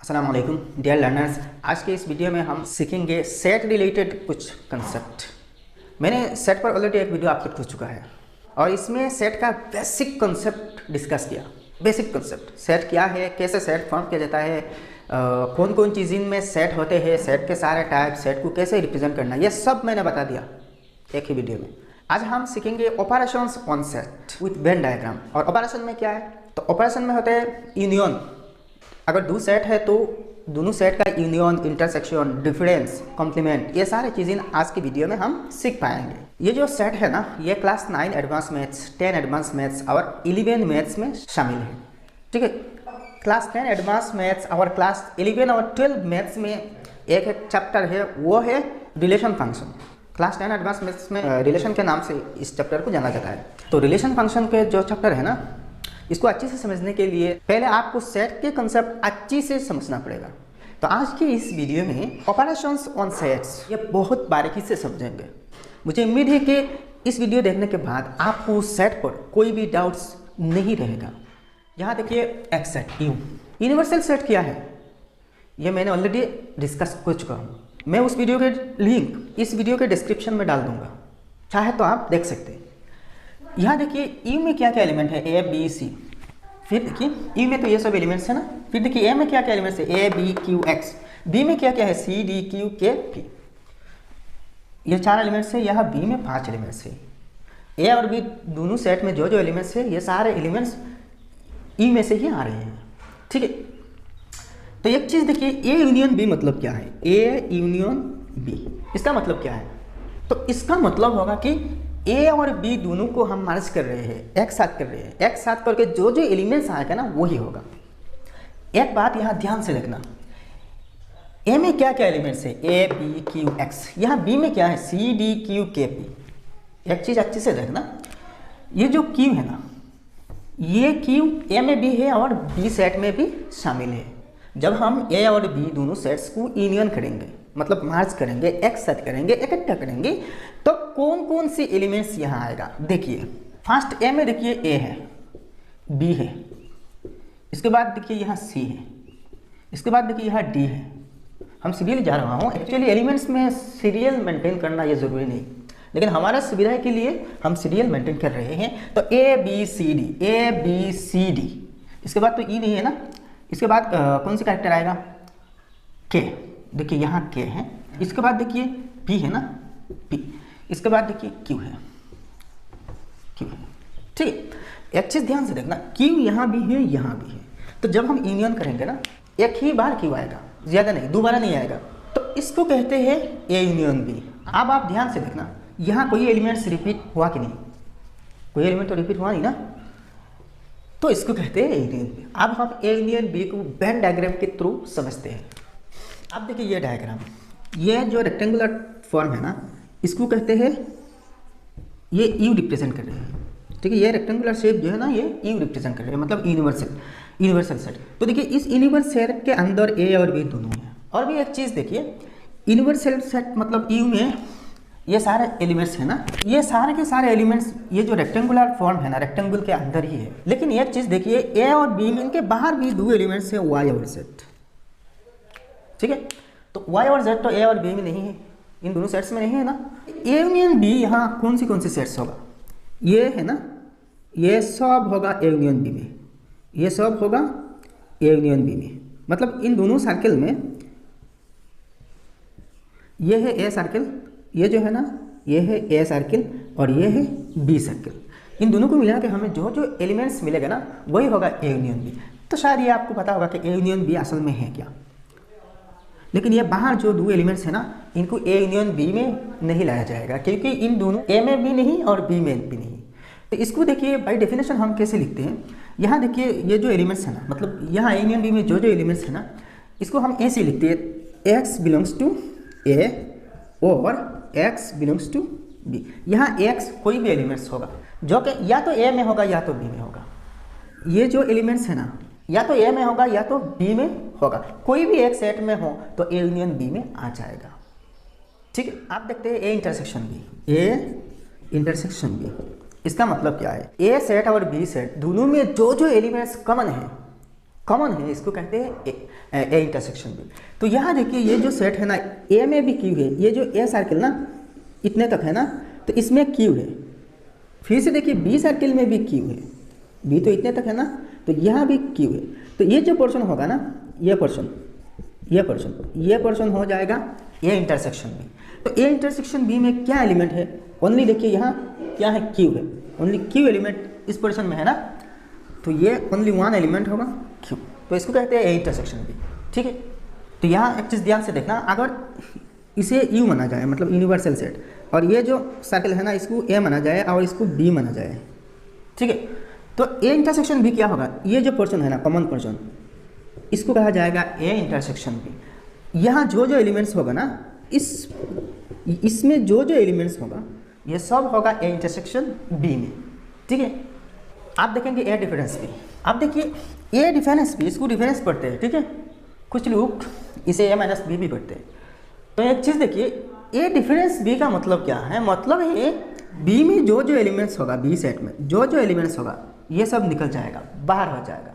अस्सलाम वालेकुम dear learners. आज के इस वीडियो में हम सीखेंगे सेट रिलेटेड कुछ कंसेप्ट। मैंने सेट पर ऑलरेडी एक वीडियो अपलोड हो चुका है और इसमें सेट का बेसिक कंसेप्ट डिस्कस किया। बेसिक कंसेप्ट सेट क्या है, कैसे सेट फॉर्म किया जाता है, कौन कौन चीज़ में सेट होते हैं, सेट के सारे टाइप, सेट को कैसे रिप्रेजेंट करना, यह सब मैंने बता दिया एक ही वीडियो में। आज हम सीखेंगे operations on set with Venn diagram. और ऑपरेशन में क्या है, तो ऑपरेशन में होते हैं यूनियन। अगर दो सेट है तो दोनों सेट का यूनियन, इंटरसेक्शन, डिफरेंस, कॉम्प्लीमेंट, ये सारी चीज़ें आज की वीडियो में हम सीख पाएंगे। ये जो सेट है ना, ये class 9 advance maths, 10 advance maths और 11 मैथ्स में शामिल है। ठीक है, क्लास 10 एडवांस मैथ्स और क्लास 11 और 12 मैथ्स में एक चैप्टर है, वो है relation function. Class 10 advance maths में रिलेशन के नाम से इस चैप्टर को जाना जाता है। तो रिलेशन फंक्शन के जो चैप्टर है ना, इसको अच्छे से समझने के लिए पहले आपको सेट के कंसेप्ट अच्छी से समझना पड़ेगा। तो आज की इस वीडियो में ऑपरेशंस ऑन सेट्स ये बहुत बारीकी से समझेंगे। मुझे उम्मीद है कि इस वीडियो देखने के बाद आपको सेट पर कोई भी डाउट्स नहीं रहेगा। यहाँ देखिए एक सेट यू, यूनिवर्सल सेट क्या है ये मैंने ऑलरेडी डिस्कस कर चुका हूँ। मैं उस वीडियो के लिंक इस वीडियो के डिस्क्रिप्शन में डाल दूंगा, चाहे तो आप देख सकते हैं। यहाँ देखिए यू में क्या क्या एलिमेंट है, ए बी सी। फिर देखिए यू में तो ये सब एलिमेंट्स है ना। फिर देखिए ए में क्या क्या एलिमेंट्स है, A B Q X. B में क्या क्या है, C D Q K P. ये 4 एलिमेंट्स है। यहाँ बी में 5 एलिमेंट्स है। ए और बी दोनों सेट में जो जो एलिमेंट्स है, ये सारे एलिमेंट्स ई में से ही आ रहे हैं। ठीक है, तो एक चीज़ देखिए, ए यूनियन बी मतलब क्या है, ए यूनियन बी इसका मतलब क्या है। तो इसका मतलब होगा कि ए और बी दोनों को हम मर्ज कर रहे हैं, एक साथ कर रहे हैं। एक साथ करके जो जो एलिमेंट्स आएगा ना वही होगा। एक बात यहाँ ध्यान से रखना, ए में क्या क्या एलिमेंट्स है, ए बी क्यू एक्स। यहाँ बी में क्या है, C D Q K P. एक चीज़ अच्छे से देखना, ये जो क्यू है ना, ये क्यू ए में भी है और बी सेट में भी शामिल है। जब हम ए और बी दोनों सेट्स को यूनियन करेंगे, मतलब मार्च करेंगे, एक साथ करेंगे, इकट्ठा करेंगे, तो कौन कौन सी एलिमेंट्स यहाँ आएगा। देखिए फर्स्ट ए में देखिए ए है, बी है, इसके बाद देखिए यहाँ सी है, इसके बाद देखिए यहाँ डी है। हम सीरियल जा रहा हूँ, एक्चुअली एलिमेंट्स में सीरियल मेंटेन करना ये ज़रूरी नहीं, लेकिन हमारा सुविधा के लिए हम सीरियल मेंटेन कर रहे हैं। तो A B C D, A B C D, इसके बाद तो ई नहीं है ना। इसके बाद कौन सी कैरेक्टर आएगा, के। देखिए यहाँ के है, इसके बाद देखिए पी है ना, पी। इसके बाद देखिए क्यू है, क्यू है। ठीक है, एक चीज़ ध्यान से देखना, क्यू यहाँ भी है, यहाँ भी है। तो जब हम यूनियन करेंगे ना, एक ही बार क्यू आएगा, ज़्यादा नहीं, दोबारा नहीं आएगा। तो इसको कहते हैं ए यूनियन बी। अब आप ध्यान से देखना, यहाँ कोई एलिमेंट्स रिपीट हुआ कि नहीं, कोई एलिमेंट तो रिपीट हुआ नहीं ना, तो इसको कहते हैं ए यूनियन बी। अब हम ए यूनियन बी को वेन डायग्राम के थ्रू समझते हैं। अब देखिए ये डायग्राम, ये जो रेक्टेंगुलर फॉर्म है ना, इसको कहते हैं, ये यू रिप्रेजेंट कर रहे हैं। ठीक है, ये रेक्टेंगुलर शेप जो है ना, ये यू रिप्रेजेंट कर रहे हैं, मतलब यूनिवर्सल सेट। तो देखिए इस यूनिवर्सल सेट के अंदर ए और बी दोनों हैं। और भी एक चीज़ देखिए, यूनिवर्सल सेट मतलब यू में ये सारे एलिमेंट्स है ना, ये सारे के सारे एलिमेंट्स ये जो रेक्टेंगुलर फॉर्म है ना, रेक्टेंगल के अंदर ही है। लेकिन एक चीज़ देखिए, ए और बी में इनके बाहर भी 2 एलिमेंट्स है, वाई और जेड। ठीक है, तो वाई और जेड तो ए और बी में नहीं है, इन दोनों सेट्स में नहीं है ना। ए यूनियन बी यहाँ कौन सी सेट्स होगा, ये है ना, ये सब होगा ए यूनियन बी में, ये सब होगा ए यूनियन बी में। मतलब इन दोनों सर्कल में ये है ए सर्कल, ये जो है ना, ये है ए सर्कल और ये है बी सर्कल। इन दोनों को मिला के हमें जो जो एलिमेंट्स मिलेगा ना, वही होगा ए यूनियन बी। तो शायद ये आपको पता होगा कि ए यूनियन बी असल में है क्या। लेकिन ये बाहर जो 2 एलिमेंट्स है ना, इनको ए यूनियन बी में नहीं लाया जाएगा, क्योंकि इन दोनों ए में भी नहीं और बी में भी नहीं। तो इसको देखिए बाय डेफिनेशन हम कैसे लिखते हैं। यहाँ देखिए ये जो एलिमेंट्स है ना, मतलब यहाँ ए यूनियन बी में जो जो एलिमेंट्स है ना, इसको हम ऐसे लिखते हैं, एक्स बिलोंग्स टू ए और एक्स बिलोंग्स टू बी। यहाँ एक्स कोई भी एलिमेंट्स होगा जो कि या तो ए में होगा या तो बी में होगा। ये जो एलिमेंट्स है ना, या तो ए में होगा या तो बी में होगा, कोई भी एक सेट में हो तो ए यूनियन बी में आ जाएगा। ठीक है, आप देखते हैं A intersection B, A intersection B. इसका मतलब क्या है, ए सेट और बी सेट दोनों में जो जो एलिमेंट्स कॉमन है कॉमन है, इसको कहते हैं ए इंटरसेक्शन बी। तो यहाँ देखिए ये जो सेट है ना, ए में भी क्यू है, ये जो ए सर्किल ना इतने तक है ना, तो इसमें क्यू है। फिर से देखिए बी सर्किल में भी क्यू है, बी तो इतने तक है ना, तो यहाँ भी क्यू है। तो ये जो पोर्शन होगा ना, ये पोर्शन हो जाएगा ए इंटरसेक्शन बी। तो ए इंटरसेक्शन बी में क्या एलिमेंट है, ओनली देखिए यहाँ क्या है, क्यू है, ओनली क्यू एलिमेंट इस पोर्शन में है ना, तो ये ओनली वन एलिमेंट होगा क्यू, तो इसको कहते हैं ए इंटरसेक्शन बी। ठीक है, तो यहाँ एक चीज़ ध्यान से देखना, अगर इसे यू माना जाए मतलब यूनिवर्सल सेट, और ये जो सर्कल है ना इसको ए माना जाए और इसको बी माना जाए, ठीक है, तो ए इंटरसेक्शन बी क्या होगा, ये जो पोर्शन है ना कॉमन पोर्शन, इसको कहा जाएगा ए इंटरसेक्शन बी। यहाँ जो जो एलिमेंट्स होगा ना, इसमें जो जो एलिमेंट्स होगा ये सब होगा ए इंटरसेक्शन बी में। ठीक है, आप देखेंगे ए डिफरेंस बी, आप देखिए ए डिफरेंस बी, इसको डिफरेंस पढ़ते हैं। ठीक है, कुछ लोग इसे ए माइनस बी भी पढ़ते हैं। तो एक चीज़ देखिए, ए डिफरेंस बी का मतलब क्या है, मतलब है बी में जो जो एलिमेंट्स होगा, बी सेट में जो जो एलिमेंट्स होगा ये सब निकल जाएगा, बाहर हो जाएगा,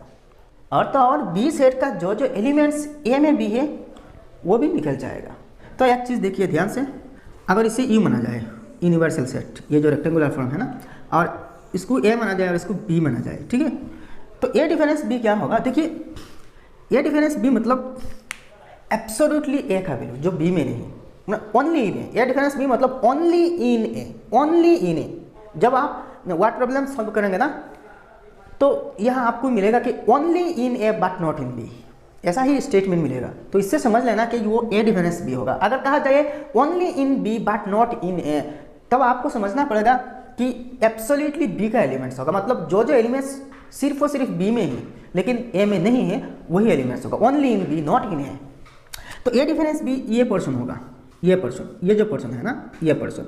और तो और बी सेट का जो जो एलिमेंट्स ए में भी है वो भी निकल जाएगा। तो एक चीज़ देखिए ध्यान से, अगर इसे यू माना जाए यूनिवर्सल सेट, ये जो रेक्टेंगुलर फॉर्म है ना, और इसको ए माना जाए और इसको बी माना जाए, ठीक है, तो ए डिफरेंस बी क्या होगा, देखिए ए डिफरेंस बी मतलब एब्सोल्युटली ए का वैल्यू जो बी में नहीं, only in A. A difference B मतलब only in A, only in A. जब आप वर्ड प्रॉब्लम सॉल्व करेंगे ना, तो यहाँ आपको मिलेगा कि only in A but not in B, ऐसा ही स्टेटमेंट मिलेगा। तो इससे समझ लेना कि वो ए डिफरेंस बी होगा। अगर कहा जाए only in B but not in A, तब आपको समझना पड़ेगा कि एब्सोल्युटली बी का एलिमेंट्स होगा, मतलब जो जो एलिमेंट्स सिर्फ और सिर्फ बी में ही लेकिन ए में नहीं है वही एलिमेंट्स होगा, only in B not in A. तो ए डिफरेंस बी ये पोर्शन होगा, ये पोर्शन, ये जो पोर्शन है ना, ये पोर्शन,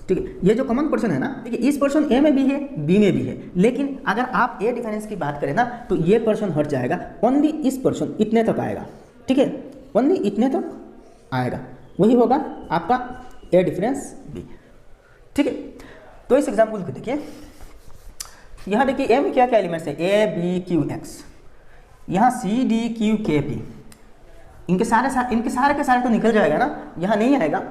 ठीक है, ये जो कॉमन पोर्शन है ना, देखिए इस पोर्शन ए में भी है बी में भी है, लेकिन अगर आप ए डिफरेंस की बात करें ना, तो ये पोर्शन हट जाएगा, ओनली इस पोर्शन इतने तक आएगा। ठीक है, ओनली इतने तक आएगा, वही होगा आपका ए डिफरेंस बी। ठीक है, तो इस एग्जाम्पल को देखिए, यहाँ देखिए ए में क्या क्या एलिमेंट्स है, ए बी क्यू एक्स, यहाँ सी डी क्यू के पी, इनके सारे के सारे तो निकल जाएगा ना, यहाँ नहीं आएगा।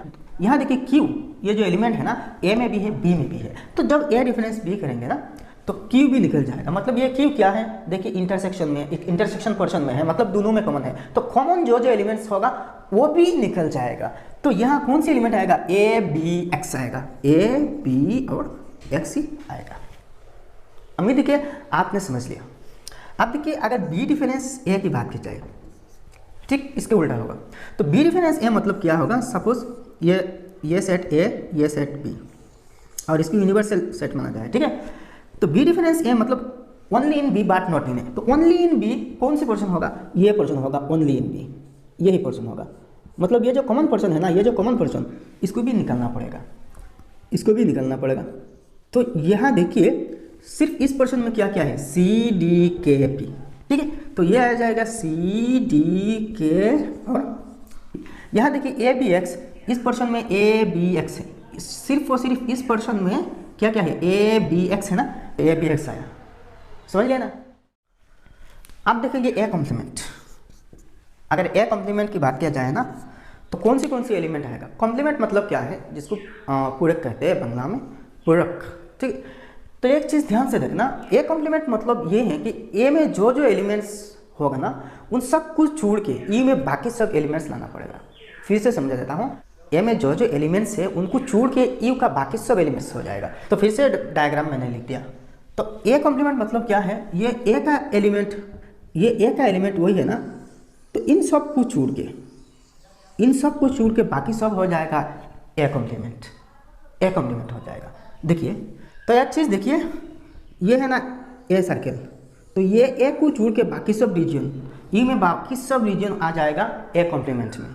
यहाँ देखिए क्यू, ये जो एलिमेंट है ना, ए में भी है बी में भी है, तो जब ए डिफरेंस बी करेंगे ना तो क्यू भी निकल जाएगा। मतलब ये क्यू क्या है, देखिए इंटरसेक्शन में, एक इंटरसेक्शन पोर्शन में है, मतलब दोनों में कॉमन है, तो कॉमन जो जो एलिमेंट्स होगा वो भी निकल जाएगा। तो यहाँ कौन सी एलिमेंट आएगा, ए बी एक्स आएगा, ए बी और एक्स ही आएगा। उम्मीद देखिए आपने समझ लिया। अब देखिए अगर बी डिफरेंस ए की बात की जाए, ठीक इसके उल्टा होगा। तो बी डिफरेंस ए मतलब क्या होगा, सपोज ये सेट ए, ये सेट बी, और इसको यूनिवर्सल सेट माना जाए। ठीक है, तो बी डिफरेंस ए मतलब only in B but not in A. तो ओनली इन बी कौन सी पोर्शन होगा, ये पोर्शन होगा, ओनली इन बी यही पोर्शन होगा। मतलब ये जो कॉमन पोर्शन है ना, ये जो कॉमन पोर्शन, इसको भी निकालना पड़ेगा, इसको भी निकालना पड़ेगा। तो यहाँ देखिए सिर्फ इस पोर्शन में क्या क्या है, सी डी के पी। ठीक है, तो ये आ जाएगा सी डी के, और यहाँ देखिए ए बी एक्स, इस पोर्शन में ए बी एक्स है, सिर्फ और सिर्फ इस पोर्शन में क्या क्या है, ए बी एक्स है ना, ए बी एक्स आया, समझ लिया ना। अब देखेंगे ए कॉम्प्लीमेंट। अगर ए कॉम्प्लीमेंट की बात किया जाए ना, तो कौन सी एलिमेंट आएगा। कॉम्प्लीमेंट मतलब क्या है, जिसको पूरक कहते हैं बंगला में, पूरक। ठीक, तो एक चीज़ ध्यान से देखना, ए कॉम्प्लीमेंट मतलब ये है कि ए में जो जो एलिमेंट्स होगा ना, उन सब कुछ छोड़ के ई में बाकी सब एलिमेंट्स लाना पड़ेगा। फिर से समझा देता हूँ, ए में जो जो एलिमेंट्स है उनको छोड़ के ई का बाकी सब एलिमेंट्स हो जाएगा। तो फिर से डायग्राम मैंने लिख दिया। तो ए कॉम्प्लीमेंट मतलब क्या है, ये ए का एलिमेंट वही है ना, तो इन सब को छोड़ के बाकी सब हो जाएगा ए कॉम्प्लीमेंट हो जाएगा। देखिए तो एक चीज़ देखिए, ये है ना ए सर्कल, तो ये ए को छोड़ के बाकी सब रीजन, ई में बाकी सब रीजन आ जाएगा ए कॉम्प्लीमेंट में।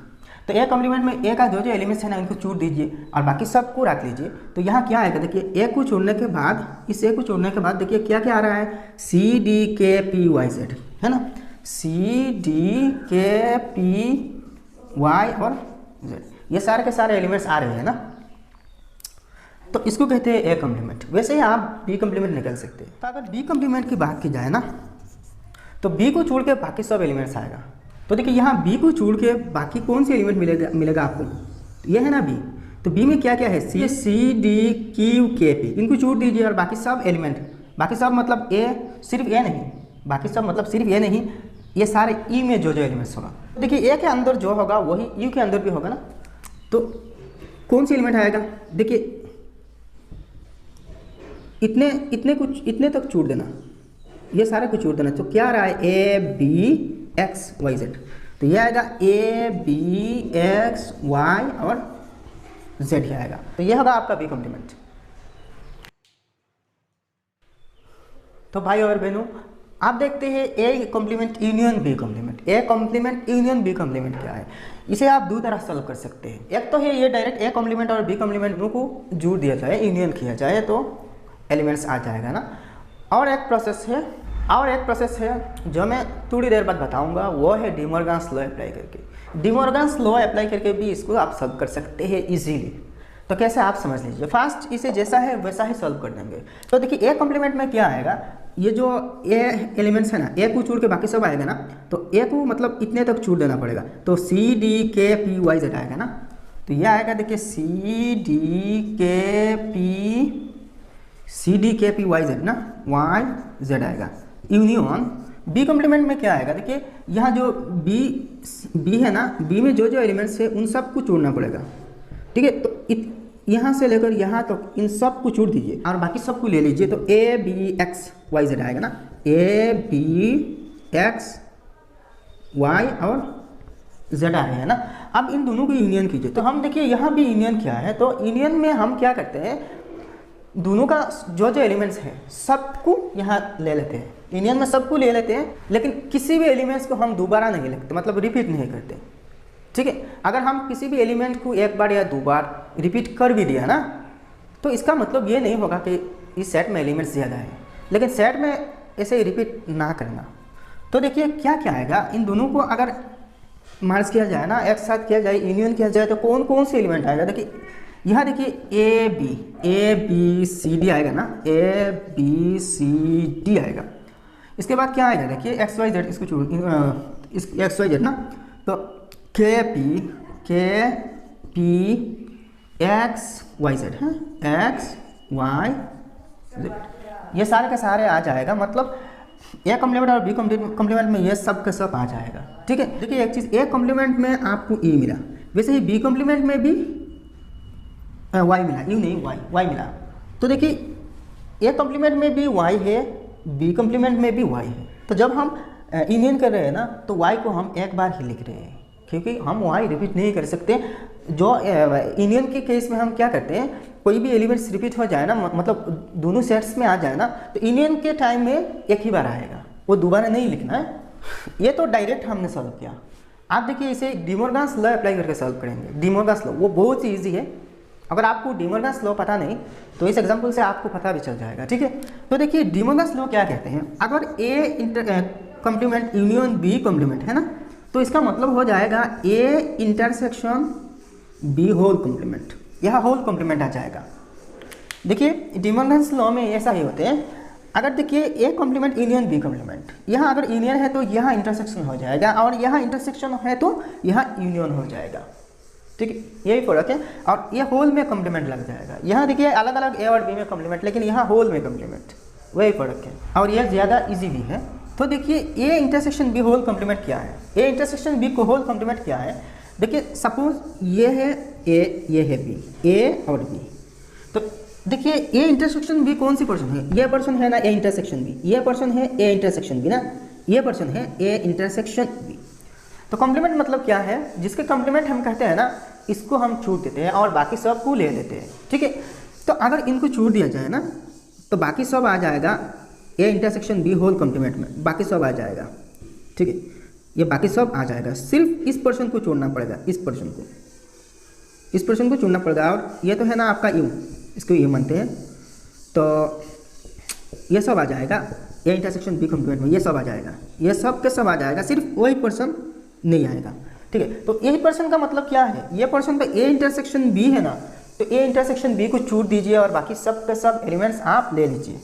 तो ए कॉम्प्लीमेंट में ए का जो जो एलिमेंट्स है ना, इनको छोड़ दीजिए और बाकी सब को रख लीजिए। तो यहाँ क्या आएगा, देखिए ए को छोड़ने के बाद, इस ए को छोड़ने के बाद देखिए क्या क्या आ रहा है, सी डी के पी वाई जेड, है ना, सी डी के पी वाई और जेड, ये सारे के सारे एलिमेंट्स आ रहे हैं ना। तो इसको कहते हैं ए कॉम्प्लीमेंट। वैसे ही आप बी कॉम्प्लीमेंट निकाल सकते हैं। तो अगर बी कॉम्प्लीमेंट की बात की जाए ना, तो बी को छोड़ के बाकी सब एलिमेंट्स आएगा। तो देखिए यहाँ बी को छोड़ के बाकी कौन सी एलिमेंट मिलेगा आपको, तो ये है ना बी। तो बी में क्या क्या है, C D Q K P, इनको छोड़ दीजिए और बाकी सब एलिमेंट, बाकी सब मतलब ए, सिर्फ ए नहीं, बाकी सब मतलब सिर्फ ए नहीं, ये सारे ई में जो जो एलिमेंट्स होगा। तो देखिए ए के अंदर जो होगा वही यू के अंदर भी होगा ना। तो कौन सी एलिमेंट आएगा, देखिए इतने तक छोड़ देना, ये सारे को छोड़ देना। तो क्या रहा है, A B X Y Z, तो ये आएगा ए बी एक्स वाई और जेड ही आएगा। तो ये होगा आपका बी कॉम्प्लीमेंट। तो भाई और बहनों आप देखते हैं A complement union B complement. A complement union B complement क्या है, इसे आप दो तरह सॉल्व कर सकते हैं। एक तो है ये डायरेक्ट ए कॉम्प्लीमेंट और बी कॉम्प्लीमेंट को जोड़ दिया जाए, यूनियन किया जाए तो एलिमेंट्स आ जाएगा ना। और एक प्रोसेस है जो मैं थोड़ी देर बाद बताऊंगा, वो है डी मॉर्गन्स लॉ अप्लाई करके। डी मॉर्गन्स लॉ अप्लाई करके भी इसको आप सॉल्व कर सकते हैं इजीली। तो कैसे आप समझ लीजिए, फास्ट इसे जैसा है वैसा ही सॉल्व कर देंगे। तो देखिए ए कॉम्प्लीमेंट में क्या आएगा, ये जो ए एलिमेंट्स है ना, ए को छोड़ के बाकी सब आएगा ना, तो ए को मतलब इतने तक छोड़ देना पड़ेगा। तो सी डी के पी वाई जेड आएगा ना। तो ये आएगा देखिए सी डी के पी वाई जेड ना, वाई जेड आएगा। यूनियन बी कॉम्प्लीमेंट में क्या आएगा, देखिए यहाँ जो बी है ना, बी में जो जो एलिमेंट्स है उन सब को छोड़ना पड़ेगा, ठीक है। तो यहाँ से लेकर यहाँ तक इन सब को छोड़ दीजिए और बाकी सब को ले लीजिए। तो A B X Y Z आएगा ना, ए बी एक्स वाई और जेड आ रहे हैं ना। अब इन दोनों को यूनियन कीजिए। तो हम देखिए यहाँ भी यूनियन किया है, तो यूनियन में हम क्या करते हैं, दोनों का जो जो एलिमेंट्स है सबको यहाँ ले लेते हैं, यूनियन में सबको ले लेते हैं, लेकिन किसी भी एलिमेंट्स को हम दोबारा नहीं लिखते, मतलब रिपीट नहीं करते, ठीक है। अगर हम किसी भी एलिमेंट को एक बार या दो बार रिपीट कर भी दिया ना, तो इसका मतलब ये नहीं होगा कि इस सेट में एलिमेंट्स ज़्यादा है, लेकिन सेट में ऐसे रिपीट ना करना। तो देखिए क्या क्या आएगा, इन दोनों को अगर मार्च किया जाए ना, एक साथ किया जाए, यूनियन किया जाए, तो कौन कौन से एलिमेंट आएगा। देखिए यहाँ देखिए ए बी सी डी आएगा ना, ए बी सी डी आएगा। इसके बाद क्या आएगा, देखिए एक्स वाई जेड, इसको छोड़ एक्स वाई जेड ना, तो के पी एक्स वाई जेड है, एक्स वाई जेड, ये सारे के सारे आ जाएगा। मतलब ए कॉम्प्लीमेंट और बी कॉम्प्लीमेंट में ये सब का सब आ जाएगा, ठीक है। देखिए एक चीज़, ए कॉम्प्लीमेंट में आपको ई मिला, वैसे ही बी कॉम्प्लीमेंट में भी वाई मिला, यू नहीं वाई मिला। तो देखिए ए कॉम्प्लीमेंट में भी वाई है, बी कॉम्प्लीमेंट में भी वाई है। तो जब हम यूनियन कर रहे हैं ना, तो वाई को हम एक बार ही लिख रहे हैं, क्योंकि हम वाई रिपीट नहीं कर सकते। जो यूनियन के केस में हम क्या करते हैं, कोई भी एलिमेंट्स रिपीट हो जाए ना, मतलब दोनों सेट्स में आ जाए ना, तो यूनियन के टाइम में एक ही बार आएगा, वो दोबारा नहीं लिखना है। ये तो डायरेक्ट हमने सॉल्व किया। आप देखिए इसे डी मॉर्गन्स लॉ अप्लाई करके सॉल्व करेंगे। डी मॉर्गन्स लॉ वो बहुत ही ईजी है, अगर आपको डी मॉर्गन्स लॉ पता नहीं तो इस एग्जाम्पल से आपको पता भी चल जाएगा, ठीक है। तो देखिए डी मॉर्गन्स लॉ क्या कहते हैं, अगर A complement union B complement है ना, तो इसका मतलब हो जाएगा A intersection B whole complement, यह होल कॉम्प्लीमेंट आ जाएगा। देखिए डी मॉर्गन्स लॉ में ऐसा ही होते हैं, अगर देखिए A complement union B complement, यहाँ अगर यूनियन है तो यहाँ इंटरसेक्शन हो जाएगा, और यहाँ इंटरसेक्शन है तो यहाँ यूनियन हो जाएगा, ठीक है। यही फर्क है। और ये होल में कॉम्प्लीमेंट लग जाएगा। यहाँ देखिए अलग अलग ए और बी में कॉम्प्लीमेंट, लेकिन यहाँ होल में कॉम्प्लीमेंट, वही फर्क है, और यह ज़्यादा इजी भी है। तो देखिए A intersection B whole complement क्या है, ए इंटरसेक्शन बी को होल कॉम्प्लीमेंट क्या है। देखिए सपोज ये है ए, ये है बी, ए और बी। तो देखिए ए इंटरसेक्शन बी कौन सी पर्सन है, ये पर्सन है ना ए इंटरसेक्शन बी, ये पर्सन है ए इंटरसेक्शन बी ना, ये पर्सन है ए इंटरसेक्शन बी। तो कॉम्प्लीमेंट मतलब क्या है, जिसके कॉम्प्लीमेंट हम कहते हैं ना, इसको हम छूट देते हैं और बाकी सब को ले लेते हैं, ठीक है। तो अगर इनको छूट दिया जाए ना, तो बाकी सब आ जाएगा A intersection B whole complement में, बाकी सब आ जाएगा, ठीक है। ये बाकी सब आ जाएगा, सिर्फ इस पर्सन को छोड़ना पड़ेगा, इस पर्सन को छोड़ना पड़ेगा। और ये तो है ना आपका यू, इसको यू मानते हैं, तो ये सब आ जाएगा ए इंटरसेक्शन बी कॉम्प्लीमेंट में, ये सब आ जाएगा, ये सब के सब आ जाएगा, सिर्फ वही पर्सन नहीं आएगा, ठीक है। तो यही पर्सन का मतलब क्या है, ये पर्सन तो ए इंटरसेक्शन बी है ना, तो ए इंटरसेक्शन बी को छूट दीजिए और बाकी सब के सब एलिमेंट्स आप ले लीजिए।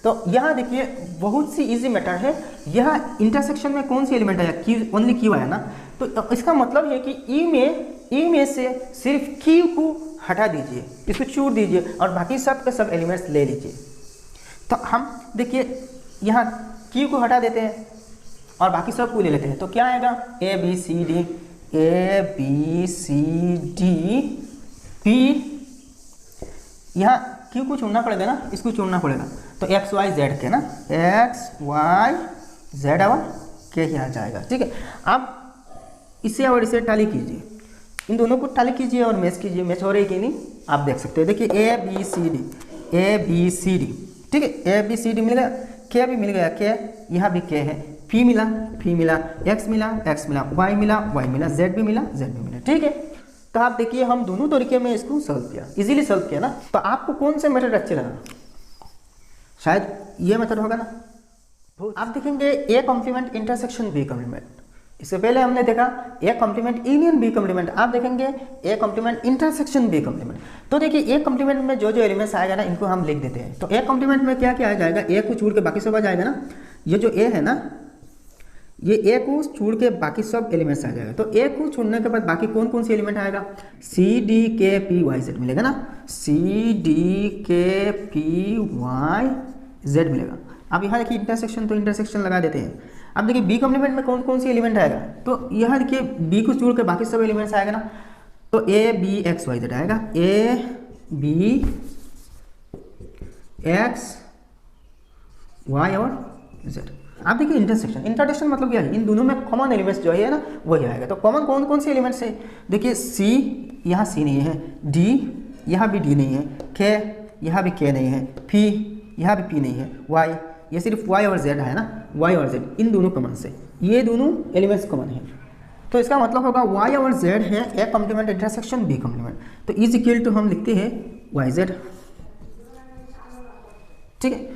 तो यहाँ देखिए बहुत सी इजी मैटर है, यहाँ इंटरसेक्शन में कौन सी एलिमेंट आया, क्यू, ओनली क्यू आया ना, तो इसका मतलब है कि ई में से सिर्फ क्यू को हटा दीजिए, इसको छोड़ दीजिए और बाकी सब के सब एलिमेंट्स ले लीजिए। तो हम देखिए यहाँ क्यू को हटा देते हैं और बाकी सब को ले लेते हैं, तो क्या आएगा A B C D P, यहाँ क्यू को छोड़ना पड़ेगा ना, इसको छोड़ना पड़ेगा, तो एक्स वाई जेड के ना, एक्स वाई जेड और के ही आ जाएगा। ठीक है, आप इसे और इसे टाली कीजिए, इन दोनों को टाली कीजिए और मैच कीजिए, मैच हो रही कि नहीं आप देख सकते हैं। देखिए ए बी सी डी, ठीक है, ए बी सी डी मिल गया, के भी मिल गया, के यहाँ भी के है, फी मिला, एक्स मिला, वाई मिला, जेड भी मिला, ठीक है। तो आप देखिए हम दोनों तरीके में इसको सॉल्व किया, इजीली सॉल्व किया ना। तो आपको कौन से मेथड अच्छे लगा, शायद ये मेथड होगा ना। आप देखेंगे A complement intersection B complement, इससे पहले हमने देखा A complement union B complement, आप देखेंगे A complement intersection B complement. तो देखिए ए कॉम्प्लीमेंट में जो एलिमेंट्स आएगा ना, इनको हम लिख देते हैं। तो ए कॉम्प्लीमेंट में क्या क्या आ जाएगा, ए को छोड़ के बाकी सब आ जाएगा ना, ये जो ए है ना, ये ए को छोड़ के बाकी सब एलिमेंट्स आ जाएगा। तो ए को छोड़ने के बाद बाकी कौन कौन सी एलिमेंट आएगा, सी डी के पी वाई जेड मिलेगा ना, सी डी के पी वाई जेड मिलेगा। अब यहाँ देखिए इंटरसेक्शन, तो इंटरसेक्शन लगा देते हैं। अब देखिए बी कॉम्प्लीमेंट में कौन कौन सी एलिमेंट आएगा, तो यहाँ देखिए बी को छोड़ के बाकी सब एलिमेंट्स आएगा ना, तो A B X Y Z आएगा, ए बी एक्स वाई और जेड। आप देखिए इंटरसेक्शन मतलब क्या है, इन दोनों में कॉमन एलिमेंट्स जो है ना वही आएगा। तो कॉमन कौन कौन से एलिमेंट्स है, देखिए सी, यहाँ सी नहीं है, डी, यहाँ भी डी नहीं है, के, यहाँ भी के नहीं है, पी, यहाँ भी पी नहीं है, वाई, ये सिर्फ वाई और जेड है ना, वाई और जेड, इन दोनों कॉमन से, ये दोनों एलिमेंट्स कॉमन है। तो इसका मतलब होगा वाई और जेड है A complement intersection B complement, तो इज इक्वल टू हम लिखते हैं वाई जेड। ठीक है,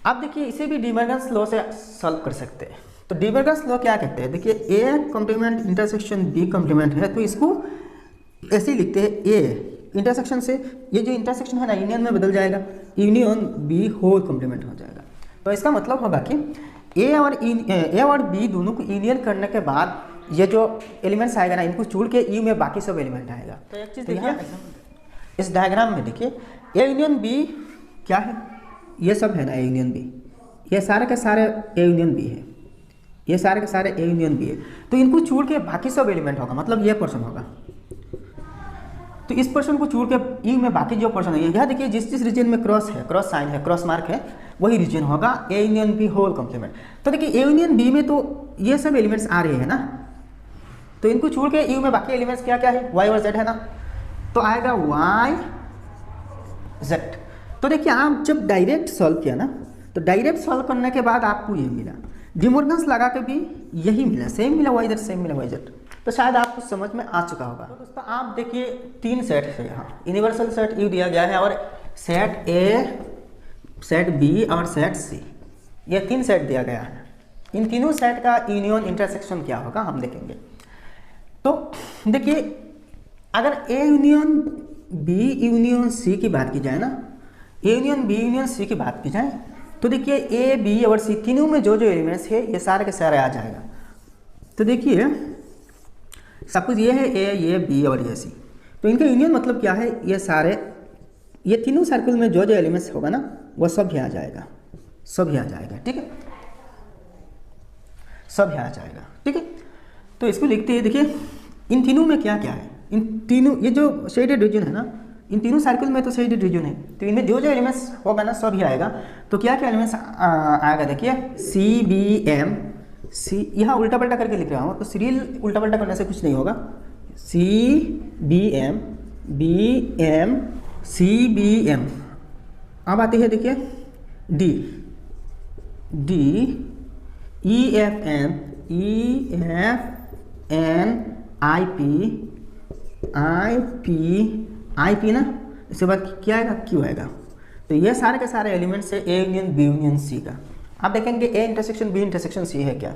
अब देखिए इसे भी डिमर्गन्स लॉ से सॉल्व कर सकते हैं। तो डिमर्गन्स लॉ क्या कहते हैं, देखिए A complement intersection B complement है, तो इसको ऐसे ही लिखते हैं, ए इंटरसेक्शन से ये जो इंटरसेक्शन है ना यूनियन में बदल जाएगा, यूनियन बी होल कॉम्प्लीमेंट हो जाएगा। तो इसका मतलब होगा कि ए और बी दोनों को यूनियन करने के बाद ये जो एलिमेंट्स आएगा ना, इनको छोड़ के यू में बाकी सब एलिमेंट आएगा। तो एक चीज़ देखिए इस डायग्राम में, देखिए ए यूनियन बी क्या है, ये सब है ना ए यूनियन बी, ये सारे के सारे ए यूनियन बी है, ये सारे के सारे ए यूनियन बी है। तो इनको छोड़ के बाकी सब एलिमेंट होगा, मतलब ये पर्सन होगा। तो इस पर्सन को छोड़ के यू में बाकी जो पर्सन है, यहाँ देखिए जिस रीजन में क्रॉस है, क्रॉस साइन है, क्रॉस मार्क है, वही रीजन होगा A union B whole complement. तो देखिए ए यूनियन बी में तो ये सब एलिमेंट्स आ रहे हैं ना, तो इनको छोड़ के यू में बाकी एलिमेंट्स क्या क्या है, वाई और जेड है ना, तो आएगा वाई जेड। तो देखिए आप जब डायरेक्ट सॉल्व किया ना, तो डायरेक्ट सॉल्व करने के बाद आपको ये मिला, डिमॉर्गन्स लगा के भी यही मिला, सेम मिला वाई जेड, सेम मिला वाई जेड। तो शायद आपको समझ में आ चुका होगा। तो दोस्तों आप देखिए तीन सेट है यहाँ, यूनिवर्सल सेट यू दिया गया है और सेट ए, सेट बी और सेट सी, ये तीन सेट दिया गया है। इन तीनों सेट का यूनियन इंटरसेक्शन क्या होगा हम देखेंगे। तो देखिए अगर A union B union C की बात की जाए ना, A union B union C की बात की जाए, तो देखिए ए बी और सी तीनों में जो जो एलिमेंट्स है ये सारे के सारे आ जाएगा। तो देखिए सपोज ये है ए, ये बी और ये सी, तो इनका यूनियन मतलब क्या है, ये सारे, ये तीनों सर्कल में जो जो एलिमेंट्स होगा ना वो सब यहाँ आ जाएगा, सब यहाँ आ जाएगा। ठीक है, सब यहाँ आ जाएगा। ठीक है, तो इसको लिखते हैं। देखिए इन तीनों में क्या क्या है, इन तीनों, ये जो शेडेड रीजन है ना, इन तीनों सर्कल में तो शेडेड रीजन है, तो इनमें जो जो एलिमेंट्स होगा ना सब ही आएगा। तो क्या क्या एलिमेंट्स आएगा, देखिए सी बी एम, सी यहाँ उल्टा पल्टा करके लिख रहा हूँ, तो सीरियल उल्टा पल्टा करने से कुछ नहीं होगा, C B M C B M. अब आती है देखिए D, E F N I P ना, इसके बाद क्या आएगा, क्यू आएगा। तो ये सारे के सारे एलिमेंट्स है A union B union C का। आप देखेंगे A intersection B intersection C है क्या,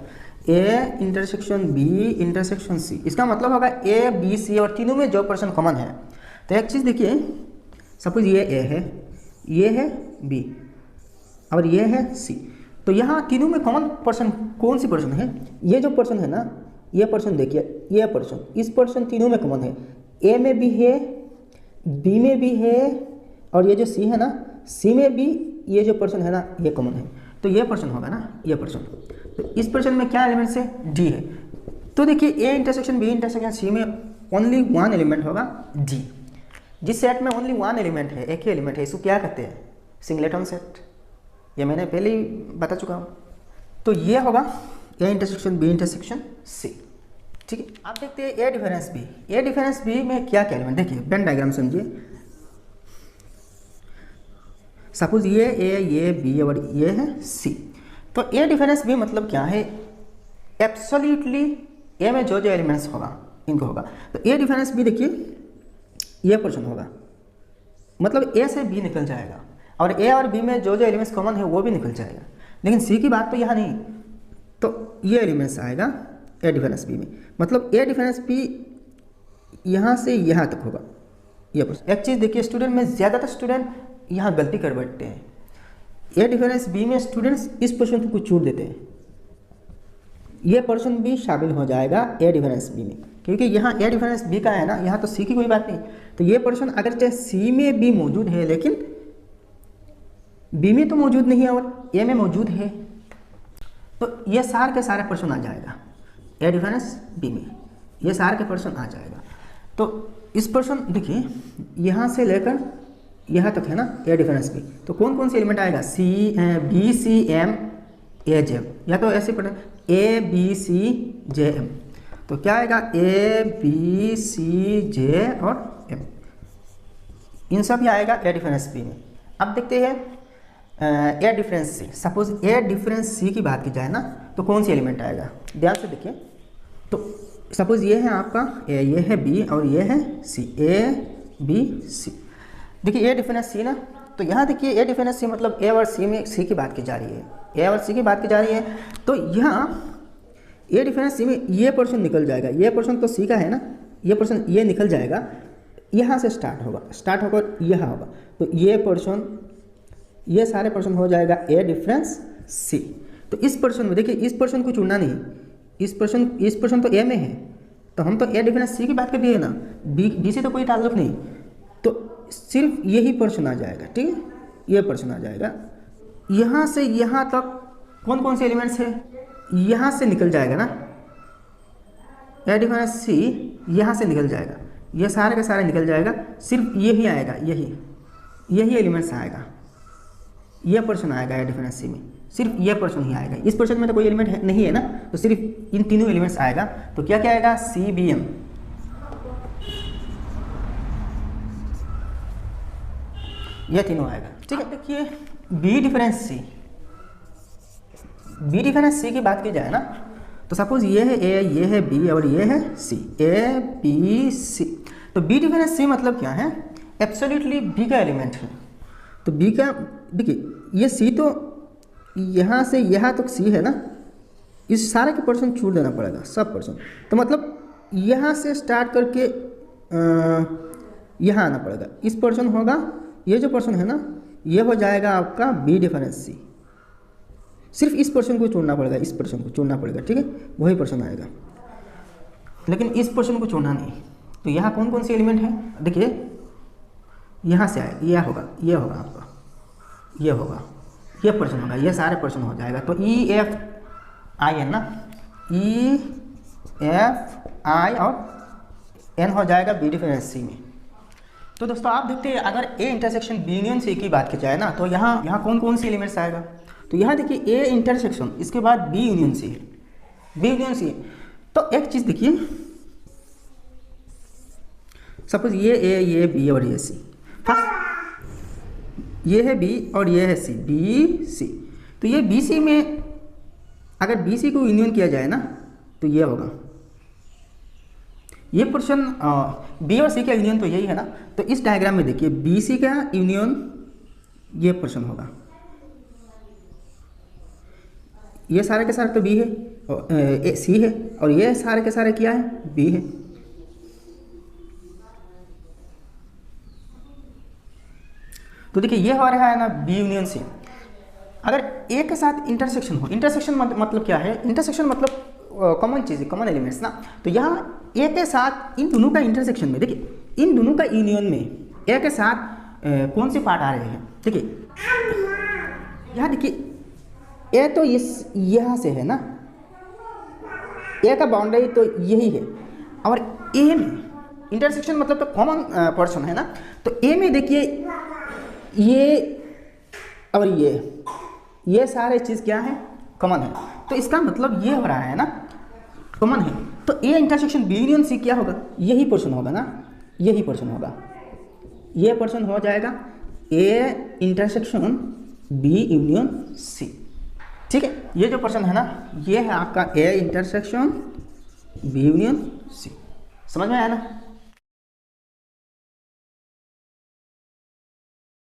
A intersection B intersection C, इसका मतलब होगा ए बी सी और तीनों में जो पर्सन कॉमन है। तो एक चीज़ देखिए, सपोज ये ए है, ये है बी और ये है सी। तो यहाँ तीनों में कॉमन पर्सन कौन सी पर्सन है? ये जो पर्सन है ना, ये पर्सन देखिए, ये पर्सन, इस पर्सन तीनों में कॉमन है। ए में भी है, बी में भी है, और ये जो सी है ना, सी में भी ये जो पर्सन है ना, ये कॉमन है। तो ये पर्सन होगा ना, ये पर्सन। तो इस पर्सन में क्या एलिमेंट्स है? डी है। तो देखिए A intersection B intersection C में ओनली वन एलिमेंट होगा डी। जिस सेट में ओनली वन एलिमेंट है, एक ही एलिमेंट है, इसको क्या कहते हैं? Singleton set. ये मैंने पहले ही बता चुका हूँ। तो ये होगा A intersection B intersection C. ठीक है, आप देखते हैं A difference B. A difference B में क्या क्या एलिमेंट? देखिए वेन डायग्राम समझिए। सपोज ये बी और ये है सी। तो ए डिफरेंस बी मतलब क्या है? एब्सोल्युटली ए में जो जो एलिमेंट्स होगा इनको होगा। तो ए डिफरेंस बी देखिए, ये पर्सन होगा, मतलब ए से बी निकल जाएगा, और ए और बी में जो जो एलिमेंट्स कॉमन है वो भी निकल जाएगा। लेकिन सी की बात तो यहाँ नहीं। तो ये एलिमेंट्स आएगा ए डिफरेंस बी में, मतलब ए डिफरेंस बी यहाँ से यहाँ तक होगा ये पर्सन। एक चीज़ देखिए, स्टूडेंट में ज़्यादातर स्टूडेंट यहाँ गलती कर बैठते हैं। ए डिफरेंस बी में स्टूडेंट्स इस पर्सन को छूट देते हैं। ये पर्सन भी शामिल हो जाएगा ए डिफरेंस बी में, क्योंकि यहाँ ए डिफरेंस बी का है ना, यहाँ तो सी की कोई बात नहीं। तो ये पर्सन अगर चाहे सी में भी मौजूद है, लेकिन बी में तो मौजूद नहीं है और ए में मौजूद है, तो ये सारे के सारे पर्सन आ जाएगा ए डिफरेंस बी में, ये सारे के पर्सन आ जाएगा। तो इस पर्सन देखिए यहाँ से लेकर यहाँ तक है ना ए डिफरेंस बी। तो कौन कौन सी एलिमेंट आएगा? C B C M A J M, या तो ऐसे पढ़े ए बी सी जे एम। तो क्या आएगा? ए बी सी जे और एम, इन सब ही आएगा ए डिफरेंस बी में। अब देखते हैं A difference C. Suppose A difference सी की बात की जाए ना, तो कौन सी एलिमेंट आएगा? ध्यान से देखिए। तो सपोज ये है आपका ए, ये है बी और ये है सी, ए बी सी। देखिए ए डिफरेंस सी ना, तो यहाँ देखिए ए डिफरेंस सी मतलब ए और सी में सी की बात की जा रही है, ए और सी की बात की जा रही है। तो यहाँ ए डिफरेंस सी में ये पर्सन निकल जाएगा, ये पर्सन तो सी का है ना, ये पर्सन ये निकल जाएगा, यहाँ से स्टार्ट होकर यहाँ होगा। तो ये पर्सन, ये सारे पर्सन हो जाएगा ए डिफरेंस सी। तो इस पर्सन में देखिए, इस पर्सन को चुनना नहीं, इस पर्सन तो ए में है, तो हम तो ए डिफरेंस सी की बात कर रही है ना, बी से तो कोई ताल्लुक नहीं। तो सिर्फ यही पर्सन आ जाएगा। ठीक है, ये पर्सन आ जाएगा। यहाँ से यहाँ तक कौन कौन से एलिमेंट्स है? यहाँ से निकल जाएगा ना, ए डिफरेंस सी यहाँ से निकल जाएगा, ये सारे के सारे निकल जाएगा, सिर्फ यही आएगा, यही एलिमेंट्स आएगा, ये पर्सन आएगा ए डिफरेंस सी में, सिर्फ ये पर्सन ही आएगा। इस पर्सन में तो कोई एलिमेंट नहीं है ना, तो सिर्फ इन तीनों एलिमेंट्स आएगा। तो क्या क्या आएगा? सी बी एम, ये तीनों आएगा। ठीक है, देखिए बी डिफरेंस सी, बी डिफरेंस सी की बात की जाए ना, तो सपोज ये है ए, ये है बी और ये है सी, ए बी सी। तो बी डिफरेंस सी मतलब क्या है? एब्सोल्युटली बी का एलिमेंट है। तो बी का देखिए, ये सी तो यहाँ से यहाँ तक सी है ना, इस सारे के पर्सन छूट देना पड़ेगा, सब पर्सन। तो मतलब यहाँ से स्टार्ट करके यहाँ आना पड़ेगा, इस पर्सन होगा, ये जो पर्सन है ना, ये हो जाएगा आपका बी डिफरेंस सी। सिर्फ इस पर्सन को छोड़ना पड़ेगा, इस पर्सन को छोड़ना पड़ेगा। ठीक है, वही पर्सन आएगा, लेकिन इस पर्सन को छोड़ना नहीं। तो यहाँ कौन कौन से एलिमेंट हैं? देखिए यहाँ से आएगा, यह होगा, ये होगा आपका, ये होगा, ये पर्सन होगा, ये सारे पर्सन हो जाएगा। तो ई एफ आई एन ना, ई एफ आई और एन हो जाएगा बी डिफरेंस सी में। तो दोस्तों आप देखते हैं, अगर A intersection B union C की बात की जाए ना, तो यहाँ कौन कौन सी एलिमेंट्स आएगा? तो यहाँ देखिए ए इंटरसेक्शन, इसके बाद बी यूनियन सी है, बी यूनियन सी है। तो एक चीज़ देखिए, सपोज ये ए, ये बी और ये सी, फर्स्ट ये है बी और ये है सी, बी सी। तो ये बी सी में अगर बी सी को यूनियन किया जाए ना, तो ये होगा, ये पोर्शन बी और सी का यूनियन तो यही है ना। तो इस डायग्राम में देखिए बी सी का यूनियन ये पोर्शन होगा, ये सारे के सारे तो बी है और सी है, और ये सारे के सारे क्या है? बी है। तो देखिए ये हो रहा है ना बी यूनियन सी। अगर ए के साथ इंटरसेक्शन हो, इंटरसेक्शन मतलब क्या है, इंटरसेक्शन मतलब कॉमन चीज़, कॉमन एलिमेंट्स ना। तो यहाँ ए के साथ इन दोनों का इंटरसेक्शन में, देखिए इन दोनों का यूनियन में ए के साथ कौन से पार्ट आ रहे हैं, देखिए यहाँ देखिए ए तो इस यहाँ से है ना, ए का बाउंड्री तो यही है, और ए में इंटरसेक्शन मतलब तो कॉमन पोर्शन है ना। तो ए में देखिए ये और ये सारे चीज़ क्या है, कॉमन है। तो इसका मतलब ये हो रहा है ना, कॉमन है। तो A intersection B union C क्या होगा, यही पोर्शन होगा ना, यही पोर्शन होगा, ये पोर्शन हो जाएगा A intersection B union C. ठीक है, ये जो पोर्शन है ना, ये है आपका A intersection B union C. समझ में आया ना।